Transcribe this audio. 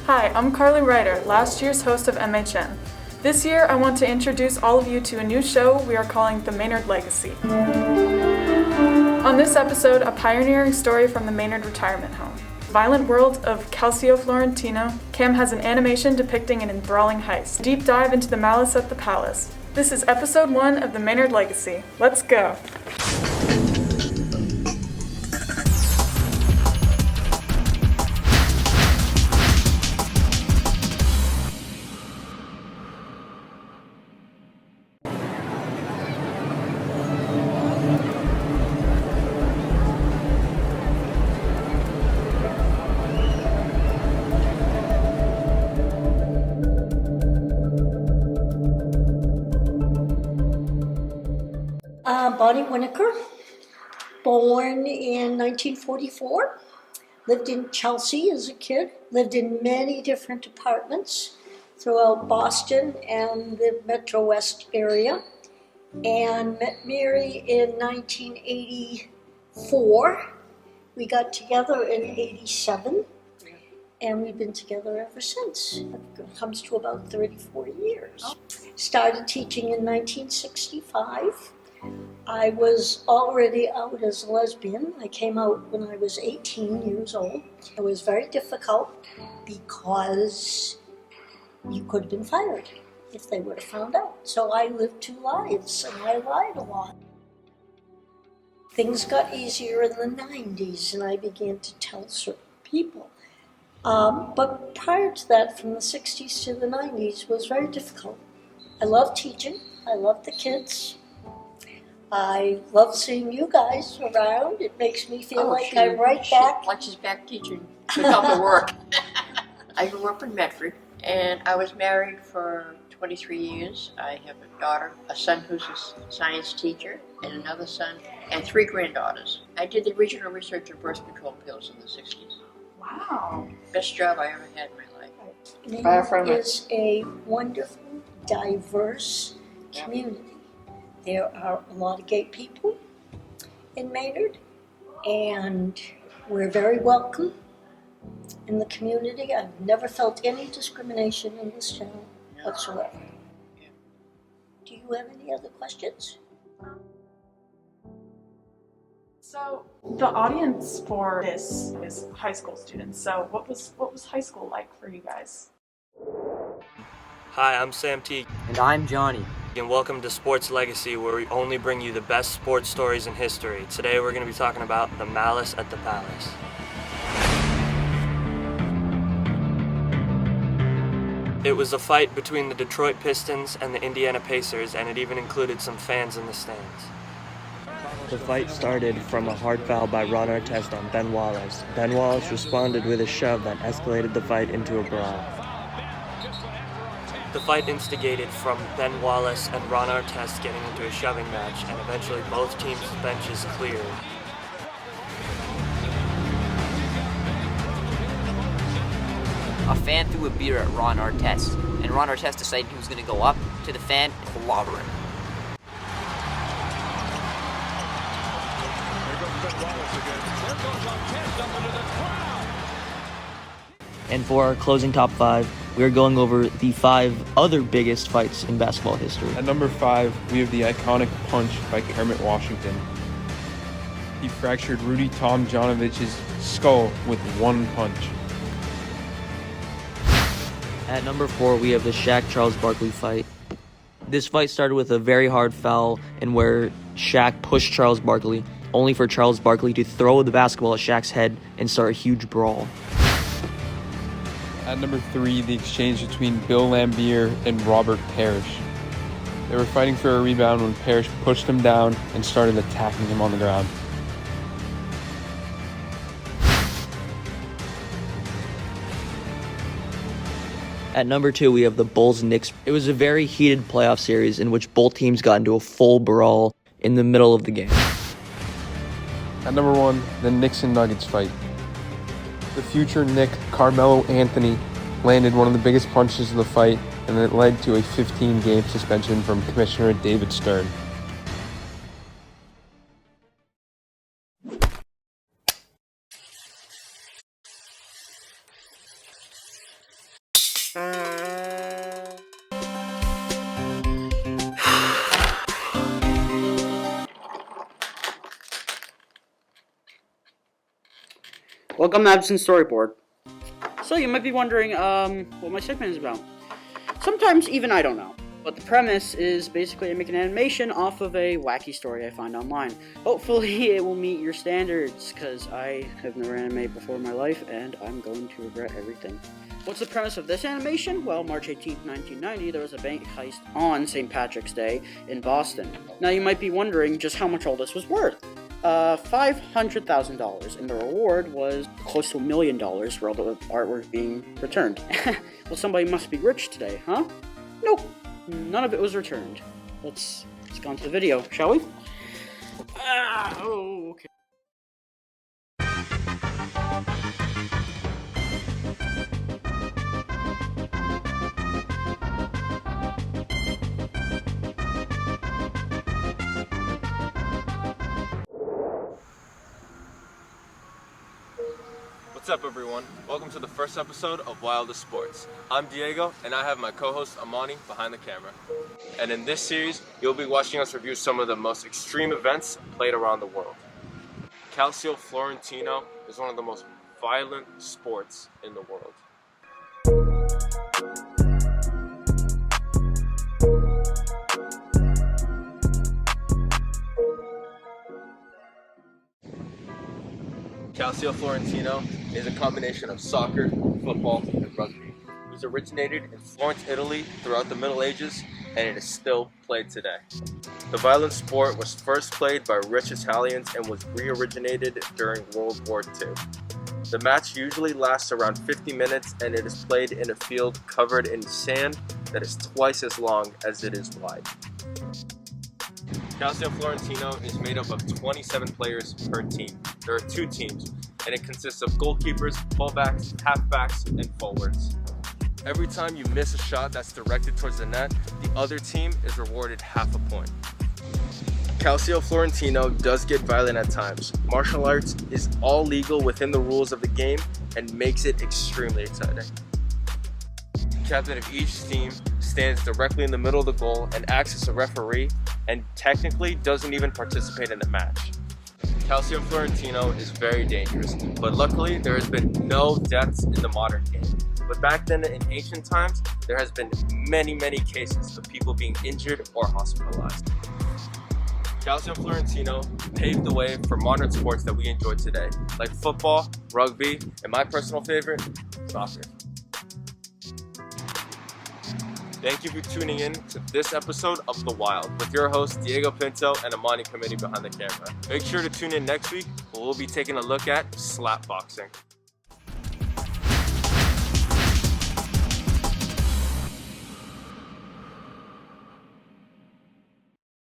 Hi, I'm Carly Ryder, last year's host of MHN. This year, I want to introduce all of you to a new show we are calling The Maynard Legacy. On this episode, a pioneering story from the Maynard retirement home. Violent world of Calcio Florentino, Cam has an animation depicting an enthralling heist. Deep dive into the malice at the palace. This is episode 1 of The Maynard Legacy. Let's go! Bonnie Winokur, born in 1944, lived in Chelsea as a kid, lived in many different apartments throughout Boston and the Metro West area, and met Mary in 1984. We got together in 87, and we've been together ever since. It comes to about 34 years. Started teaching in 1965. I was already out as a lesbian. I came out when I was 18 years old. It was very difficult because you could have been fired if they would have found out. So I lived 2 lives and I lied a lot. Things got easier in the 90s and I began to tell certain people. But prior to that, from the 60s to the 90s, was very difficult. I love teaching. I love the kids. I love seeing you guys around. It makes me feel like I'm right back. Like she's back teaching without the work. I grew up in Medford, and I was married for 23 years. I have a daughter, a son who's a science teacher, and another son, and 3 granddaughters. I did the regional research of birth control pills in the 60s. Wow. Best job I ever had in my life. Maynard is a wonderful, diverse community. There are a lot of gay people in Maynard, and we're very welcome in the community. I've never felt any discrimination in this town whatsoever. Yeah. Do you have any other questions? So, the audience for this is high school students. So, what was high school like for you guys? Hi, I'm Sam Teague. And I'm Johnny. And welcome to Sports Legacy, where we only bring you the best sports stories in history. Today we're going to be talking about the malice at the palace. It was a fight between the Detroit Pistons and the Indiana Pacers, and it even included some fans in the stands. The fight started from a hard foul by Ron Artest on Ben Wallace. Ben Wallace responded with a shove that escalated the fight into a brawl. The fight instigated from Ben Wallace and Ron Artest getting into a shoving match, and eventually both teams' benches cleared. A fan threw a beer at Ron Artest, and Ron Artest decided he was going to go up to the fan and clobber him. And for our closing top 5, we are going over the 5 other biggest fights in basketball history. At number 5, we have the iconic punch by Kermit Washington. He fractured Rudy Tomjanovich's skull with 1 punch. At number 4, we have the Shaq-Charles Barkley fight. This fight started with a very hard foul in where Shaq pushed Charles Barkley, only for Charles Barkley to throw the basketball at Shaq's head and start a huge brawl. At number 3, the exchange between Bill Laimbeer and Robert Parrish. They were fighting for a rebound when Parrish pushed him down and started attacking him on the ground. At number 2, we have the Bulls-Knicks. It was a very heated playoff series in which both teams got into a full brawl in the middle of the game. At number 1, the Knicks and Nuggets fight. The future Knick, Carmelo Anthony, landed one of the biggest punches of the fight, and it led to a 15-game suspension from Commissioner David Stern. Welcome to Absent Storyboard. So you might be wondering what my segment is about. Sometimes even I don't know. But the premise is basically I make an animation off of a wacky story I find online. Hopefully it will meet your standards, because I have never animated before in my life and I'm going to regret everything. What's the premise of this animation? Well, March 18th, 1990, there was a bank heist on St. Patrick's Day in Boston. Now you might be wondering just how much all this was worth. $500,000, and the reward was close to $1 million for all the artwork being returned. Well, somebody must be rich today, huh? Nope, none of it was returned. Let's go on to the video, shall we? Okay. What's up, everyone? Welcome to the first episode of Wildest Sports. I'm Diego, and I have my co-host Amani behind the camera. And in this series, you'll be watching us review some of the most extreme events played around the world. Calcio Florentino is one of the most violent sports in the world. Calcio Florentino is a combination of soccer, football, and rugby. It was originated in Florence, Italy throughout the Middle Ages, and it is still played today. The violent sport was first played by rich Italians and was re-originated during World War II. The match usually lasts around 50 minutes, and it is played in a field covered in sand that is twice as long as it is wide. Calcio Florentino is made up of 27 players per team. There are 2 teams, and it consists of goalkeepers, fullbacks, halfbacks, and forwards. Every time you miss a shot that's directed towards the net, the other team is rewarded half a point. Calcio Florentino does get violent at times. Martial arts is all legal within the rules of the game and makes it extremely exciting. The captain of each team stands directly in the middle of the goal and acts as a referee, and technically doesn't even participate in the match. Calcio Florentino is very dangerous, but luckily there has been no deaths in the modern game. But back then in ancient times, there has been many cases of people being injured or hospitalized. Calcio Florentino paved the way for modern sports that we enjoy today, like football, rugby, and my personal favorite, soccer. Thank you for tuning in to this episode of The Wild with your hosts Diego Pinto and Amani Committee behind the camera. Make sure to tune in next week where we'll be taking a look at slap boxing.